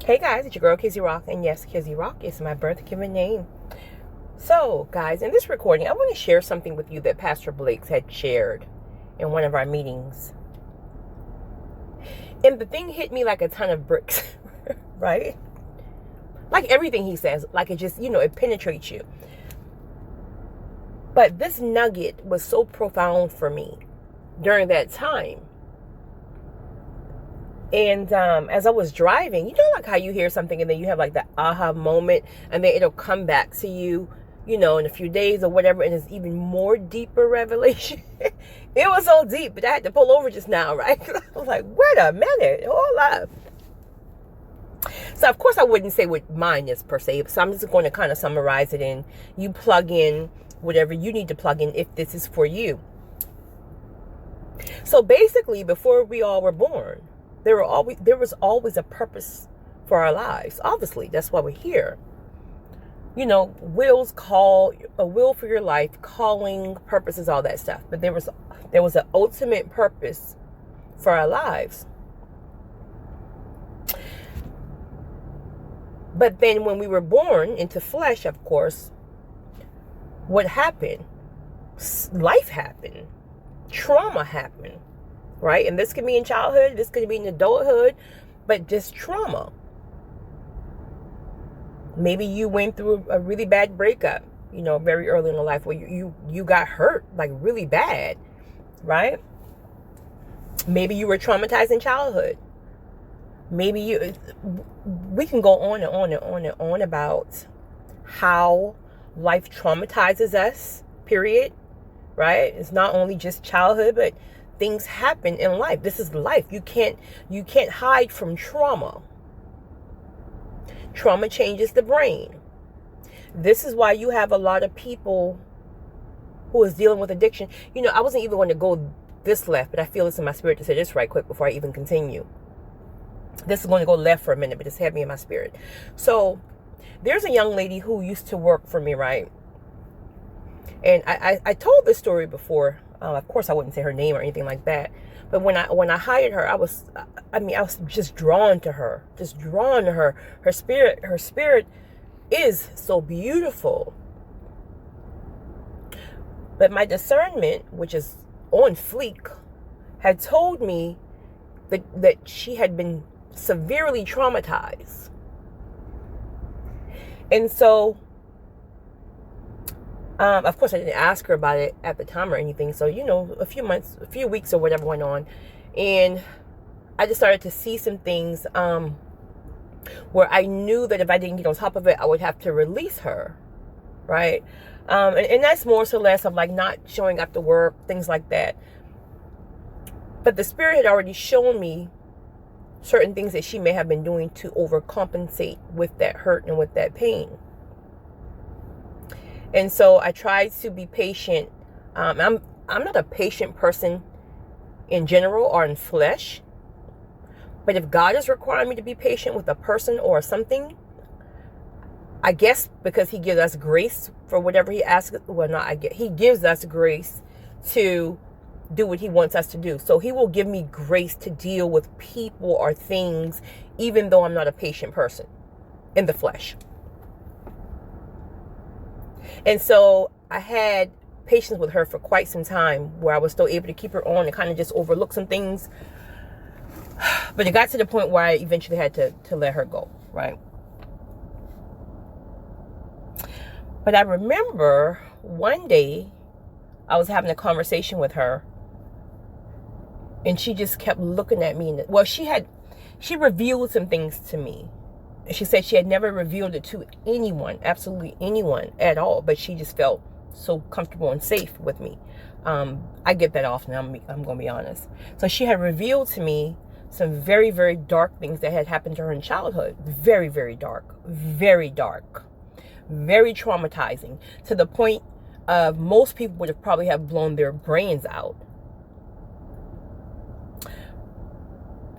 Hey guys, it's your girl Kizzy Rock, and yes, Kizzy Rock is my birth given name. So, guys, in this recording, I want to share something with you that Pastor Blakes had shared in one of our meetings. And the thing hit me like a ton of bricks, right? Like everything he says, like it just, it penetrates you. But this nugget was so profound for me during that time. And as I was driving, like how you hear something and then you have like that aha moment and then it'll come back to you, in a few days or whatever, and it's even more deeper revelation. It was so deep, but I had to pull over just now, right? I was like, wait a minute, hold up. So of course I wouldn't say what mine is per se, so I'm just going to kind of summarize it, and you plug in whatever you need to plug in if this is for you. So basically, before we all were born, there was always a purpose for our lives. Obviously, that's why we're here. A will for your life, calling, purposes, all that stuff. But there was an ultimate purpose for our lives. But then when we were born into flesh, of course, what happened? Life happened. Trauma happened. Right? And this could be in childhood, this could be in adulthood, but just trauma. Maybe you went through a really bad breakup, very early in your life, where you got hurt, like really bad, right? Maybe you were traumatized in childhood. Maybe we can go on and on and on and on about how life traumatizes us, period, right? It's not only just childhood, but things happen in life. This is life. You can't hide from trauma. Trauma changes the brain. This is why you have a lot of people who is dealing with addiction. I wasn't even going to go this left, but I feel it's in my spirit to say this right quick before I even continue. This is going to go left for a minute, but it's had me in my spirit. So there's a young lady who used to work for me, right? And I told this story before. Of course, I wouldn't say her name or anything like that. But when I hired her, I was just drawn to her. Her spirit is so beautiful. But my discernment, which is on fleek, had told me that she had been severely traumatized. And so, of course, I didn't ask her about it at the time or anything. So, a few weeks or whatever went on. And I just started to see some things where I knew that if I didn't get on top of it, I would have to release her. Right? And that's more so less of like not showing up to work, things like that. But the Spirit had already shown me certain things that she may have been doing to overcompensate with that hurt and with that pain. And so I tried to be patient. I'm not a patient person in general or in flesh. But if God is requiring me to be patient with a person or something, I guess because he gives us grace for whatever he asks. He gives us grace to do what he wants us to do. So he will give me grace to deal with people or things, even though I'm not a patient person in the flesh. And so I had patience with her for quite some time, where I was still able to keep her on and kind of just overlook some things. But it got to the point where I eventually had to let her go, right? But I remember one day I was having a conversation with her, and she just kept looking at me. She revealed some things to me. She said she had never revealed it to anyone, absolutely anyone at all, but she just felt so comfortable and safe with me. I get that often, I'm going to be honest. So she had revealed to me some very, very dark things that had happened to her in childhood. Very, very dark. Very dark. Very traumatizing. To the point of most people would have probably have blown their brains out.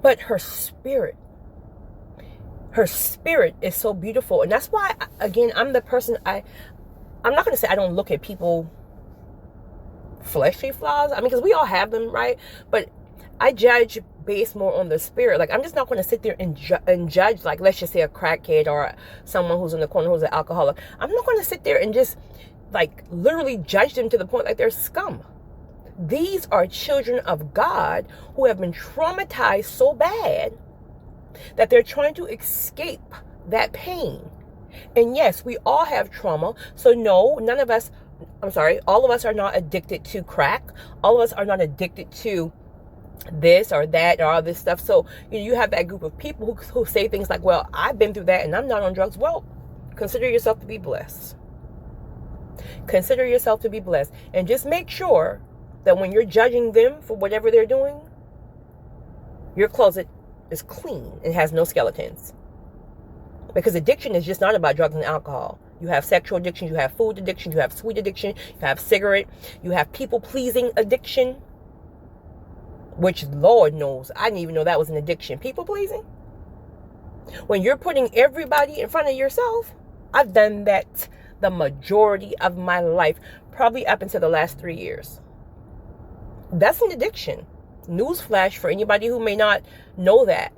But her spirit is so beautiful. And that's why, again, I'm the person, I'm not going to say I don't look at people fleshly flaws. Because we all have them, right? But I judge based more on the spirit. Like, I'm just not going to sit there and judge, like, let's just say a crackhead or someone who's in the corner who's an alcoholic. I'm not going to sit there and just, like, literally judge them to the point like they're scum. These are children of God who have been traumatized so bad that they're trying to escape that pain. And yes, we all have trauma. So no, all of us are not addicted to crack. All of us are not addicted to this or that or all this stuff. So you have that group of people who say things like, well, I've been through that and I'm not on drugs. Well, consider yourself to be blessed. Consider yourself to be blessed. And just make sure that when you're judging them for whatever they're doing, your closet is clean and has no skeletons. Because addiction is just not about drugs and alcohol. You have sexual addiction, you have food addiction, you have sweet addiction, you have cigarette, you have people-pleasing addiction, which Lord knows, I didn't even know that was an addiction. People-pleasing? When you're putting everybody in front of yourself, I've done that the majority of my life, probably up until the last 3 years. That's an addiction. Newsflash for anybody who may not know that.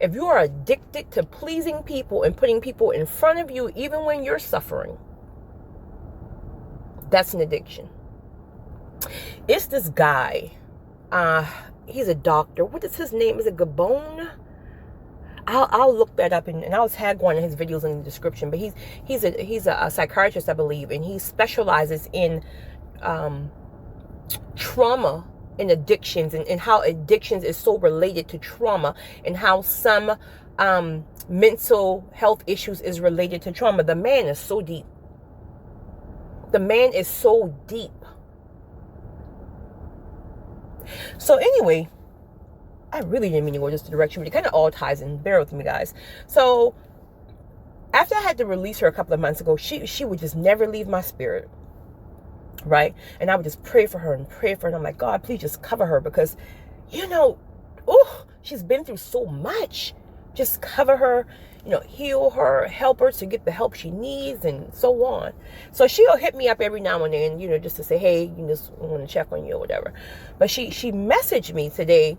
If you are addicted to pleasing people and putting people in front of you, even when you're suffering, that's an addiction. It's this guy. He's a doctor. What is his name? Is it Gabon? I'll look that up and I'll tag one of his videos in the description. But he's a psychiatrist, I believe, and he specializes in trauma and addictions and how addictions is so related to trauma and how some mental health issues is related to trauma. The man is so deep. The man is so deep. So anyway, I really didn't mean to go this direction, but it kind of all ties in. Bear with me, guys. So after I had to release her a couple of months ago, she would just never leave my spirit. Right? And I would just pray for her and pray for her. And I'm like, God, please just cover her because, she's been through so much. Just cover her, heal her, help her to get the help she needs and so on. So she'll hit me up every now and then, just to say, hey, just want to check on you or whatever. But she messaged me today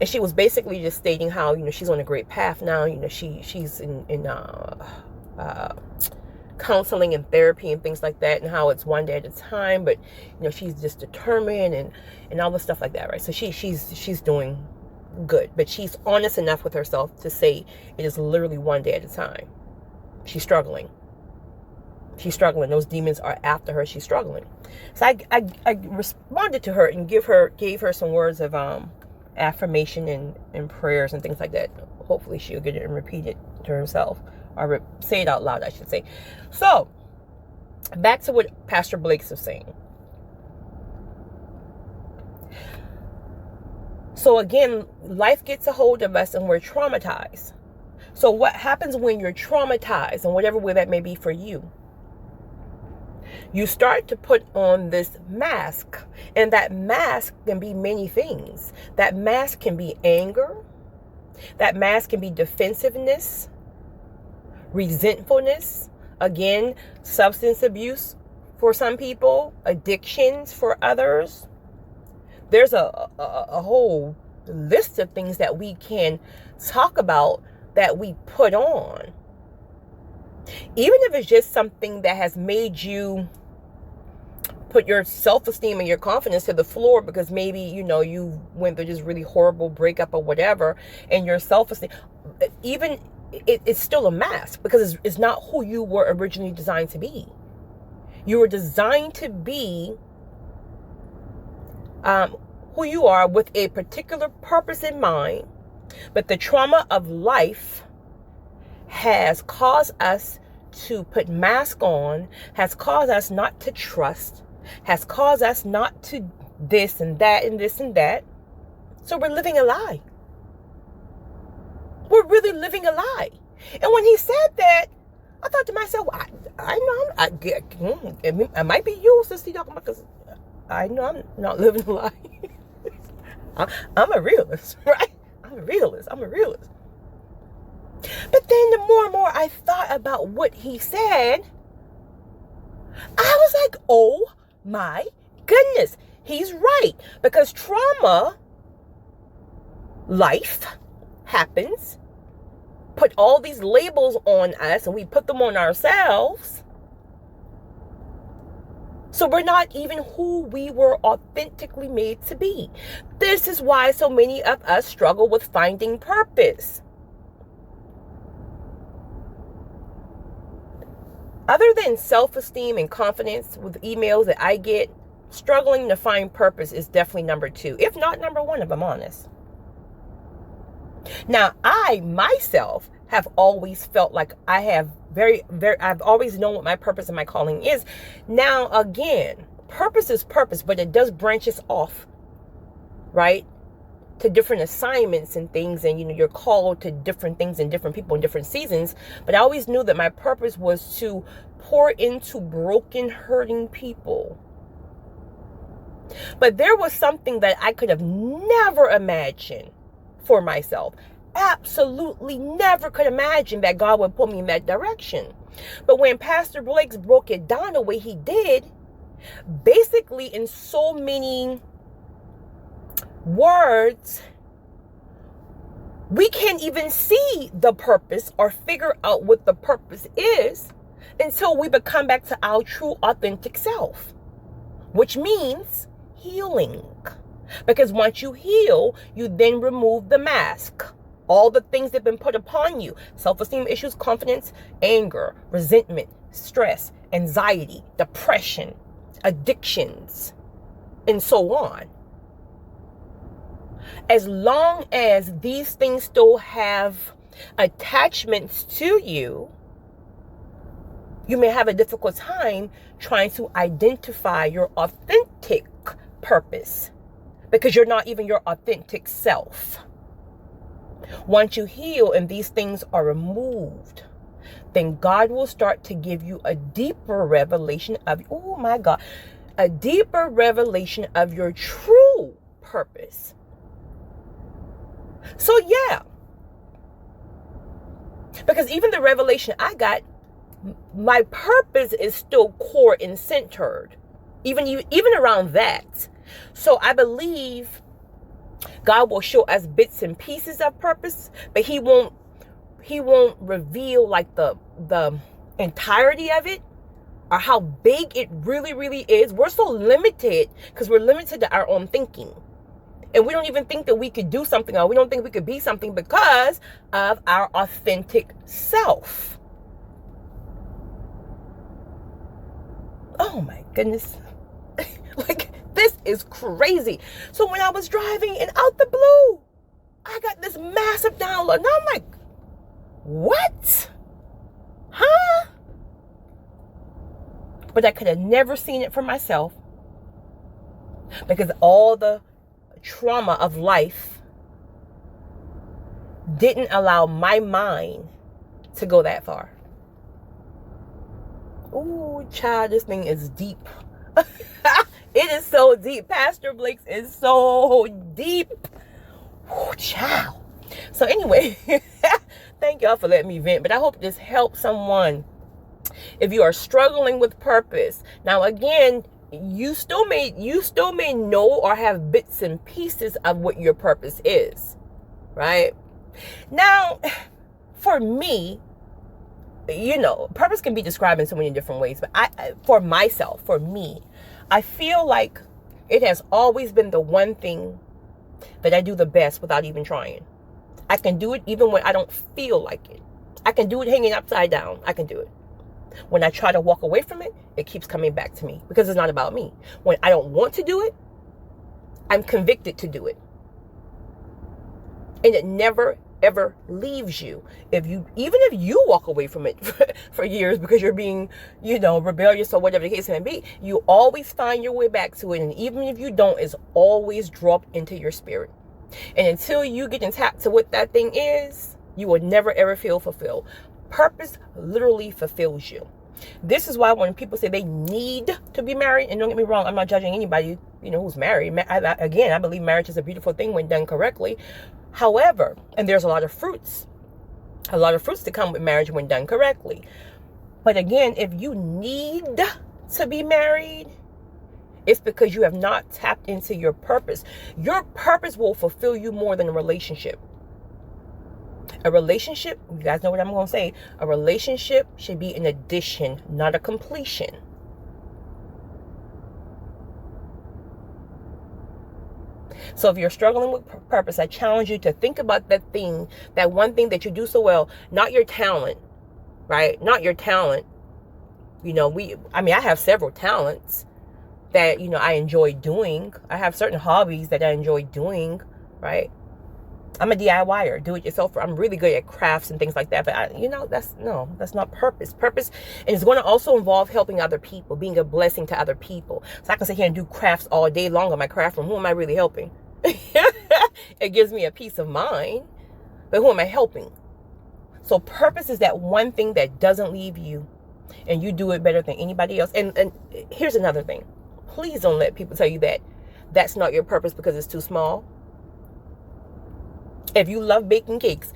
and she was basically just stating how, she's on a great path now. She's in counseling and therapy and things like that, and how it's one day at a time, but she's just determined and all the stuff like that, right? So she's doing good, but she's honest enough with herself to say it is literally one day at a time. She's struggling. Those demons are after her. She's struggling. So I responded to her and gave her some words of affirmation and prayers and things like that. Hopefully she'll get it and repeat it to herself. Or say it out loud, I should say. So, back to what Pastor Blakes was saying. So again, life gets a hold of us and we're traumatized. So what happens when you're traumatized, in whatever way that may be for you? You start to put on this mask. And that mask can be many things. That mask can be anger. That mask can be defensiveness. Resentfulness, again, substance abuse for some people, addictions for others. There's a whole list of things that we can talk about that we put on. Even if it's just something that has made you put your self-esteem and your confidence to the floor because maybe, you went through this really horrible breakup or whatever, and your self-esteem, even it's still a mask because it's not who you were originally designed to be. You were designed to be who you are with a particular purpose in mind, but the trauma of life has caused us to put masks on, has caused us not to trust, has caused us not to this and that and this and that. So we're living a lie. We're really living a lie. And when he said that, I thought to myself, I know, it might be you, Sister Talking about, because I know I'm not living a lie. I'm a realist, right? I'm a realist. But then the more and more I thought about what he said, I was like, oh my goodness, he's right. Because trauma life happens, put all these labels on us, and we put them on ourselves. So we're not even who we were authentically made to be. This is why so many of us struggle with finding purpose. Other than self-esteem and confidence with emails that I get, struggling to find purpose is definitely number 2, if not number 1, if I'm honest. Now, I myself have always felt like I have I've always known what my purpose and my calling is. Now, again, purpose is purpose, but it does branches off, right? To different assignments and things, and you're called to different things and different people in different seasons. But I always knew that my purpose was to pour into broken, hurting people. But there was something that I could have never imagined for myself. Absolutely never could imagine that God would put me in that direction. But when Pastor Blakes broke it down the way he did, basically in so many words, we can't even see the purpose or figure out what the purpose is until we become back to our true authentic self, which means healing. Because once you heal, you then remove the mask. All the things that have been put upon you: self-esteem issues, confidence, anger, resentment, stress, anxiety, depression, addictions, and so on. As long as these things still have attachments to you, you may have a difficult time trying to identify your authentic purpose, because you're not even your authentic self. Once you heal and these things are removed, then God will start to give you a deeper revelation of, oh my God, a deeper revelation of your true purpose. So yeah, because even the revelation I got, my purpose is still core and centered, even around that. So I believe God will show us bits and pieces of purpose, but he won't reveal like the entirety of it, or how big it really, really is. We're so limited because we're limited to our own thinking. And we don't even think that we could do something, or we don't think we could be something because of our authentic self. Oh my goodness. Like, this is crazy. So when I was driving and out the blue, I got this massive download. And I'm like, what? Huh? But I could have never seen it for myself, because all the trauma of life didn't allow my mind to go that far. Ooh, child, this thing is deep. It is so deep. Pastor Blakes is so deep. Ooh, child. So anyway, thank y'all for letting me vent. But I hope this helps someone. If you are struggling with purpose, now again, you still may know or have bits and pieces of what your purpose is, right? Now, for me, purpose can be described in so many different ways, but for me, I feel like it has always been the one thing that I do the best without even trying. I can do it even when I don't feel like it. I can do it hanging upside down. I can do it. When I try to walk away from it, it keeps coming back to me, because it's not about me. When I don't want to do it, I'm convicted to do it. And it never, ever leaves you. Even if you walk away from it for years because you're being, rebellious or whatever the case may be, you always find your way back to it. And even if you don't, it's always dropped into your spirit. And until you get in tap to what that thing is, you will never, ever feel fulfilled. Purpose literally fulfills you. This is why when people say they need to be married, and don't get me wrong, I'm not judging anybody, who's married. I believe marriage is a beautiful thing when done correctly. However, and there's a lot of fruits to come with marriage when done correctly. But again, if you need to be married It's because you have not tapped into your purpose. Your purpose will fulfill you more than a relationship. A relationship, you guys know what I'm going to say, a relationship should be an addition, not a completion. So if you're struggling with purpose, I challenge you to think about that thing, that one thing that you do so well, not your talent, right? Not your talent. You know, I have several talents that, you know, I enjoy doing. I have certain hobbies that I enjoy doing, right? I'm a DIYer, do-it-yourselfer. I'm really good at crafts and things like that. But, that's not purpose. Purpose is going to also involve helping other people, being a blessing to other people. So I can sit here and do crafts all day long on my craft room. Who am I really helping? It gives me a peace of mind. But who am I helping? So purpose is that one thing that doesn't leave you. And you do it better than anybody else. And here's another thing. Please don't let people tell you that that's not your purpose because it's too small. If you love baking cakes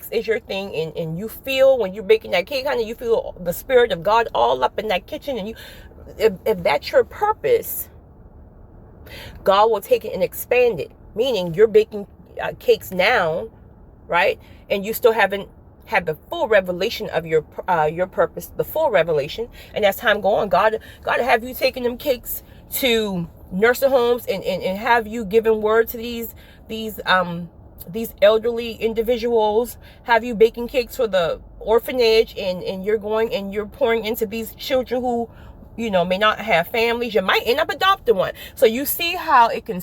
is your thing, and you feel when you're baking that cake, honey, you feel the Spirit of God all up in that kitchen, and if that's your purpose, God will take it and expand it. Meaning you're baking cakes now, right? And you still haven't had the full revelation of your purpose, the full revelation. And as time go on, God have you taking them cakes to nursing homes and have you giving word to these elderly individuals, have you baking cakes for the orphanage, and you're going and you're pouring into these children who, you know, may not have families. You might end up adopting one. So you see how it can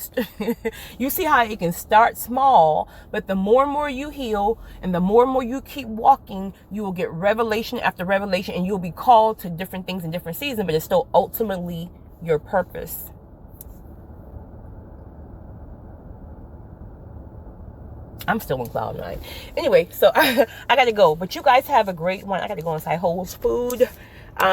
start small, but the more and more you heal and the more and more you keep walking, you will get revelation after revelation, and you'll be called to different things in different seasons, but it's still ultimately your purpose. I'm still in cloud 9. Anyway, so I got to go. But you guys have a great one. I got to go inside Whole Foods.